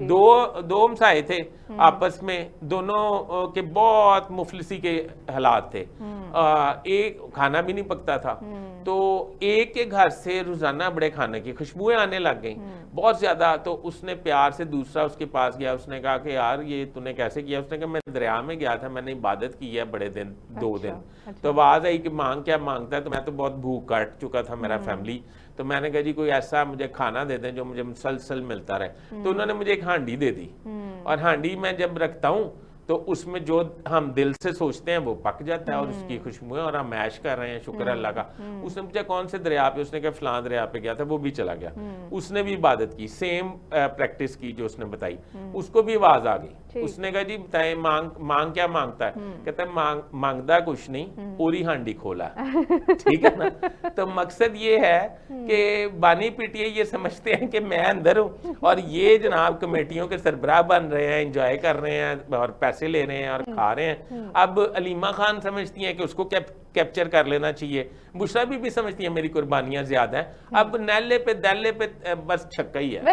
दो दो हमसाए थे आपस में, दोनों के बहुत मुफलिसी के हालात थे। एक खाना भी नहीं पकता था, तो एक के घर से रोजाना बड़े खाने की खुशबुएं आने लग गई बहुत ज्यादा। तो उसने प्यार से दूसरा उसके पास गया, उसने कहा कि यार ये तूने कैसे किया? उसने कहा मैं दरिया में गया था, मैंने इबादत की है बड़े दिन, 2 दिन। तो आवाज आई कि मांग क्या मांगता है? तो मैं तो बहुत भूख काट चुका था, मेरा फैमिली। तो मैंने कहा जी कोई ऐसा मुझे खाना दे दें जो मुझे मुसलसल मिलता रहे। तो उन्होंने मुझे एक हांडी दे दी, और हांडी मैं जब रखता हूँ तो उसमें जो हम दिल से सोचते हैं वो पक जाता है, और उसकी खुशबुएं, और हम मैश कर रहे हैं, शुक्र अल्लाह का। उसने पूछा कौन से दरिया पे? उसने कहा फलां दरिया पे गया था, वो भी चला गया। उसने भी इबादत की, सेम प्रैक्टिस की जो उसने बताई। उसको भी आवाज आ गई, उसने कहा जी बताए मांग क्या मांगता है? कहता है मांगता कुछ नहीं, पूरी हांडी खोला। ठीक है ना? तो मकसद ये है कि बानी पीटीए ये समझते हैं कि मैं अंदर हूँ, और ये जनाब कमेटियों के सरबराह बन रहे हैं, एंजॉय कर रहे हैं और पैसे ले रहे हैं और खा रहे हैं। अब अलीमा खान समझती हैं कि उसको कैप्चर कर लेना चाहिए, बुशरा भी समझती है मेरी कुर्बानियां ज्यादा हैं। अब नैले पे दैले पे बस छक्का ही है।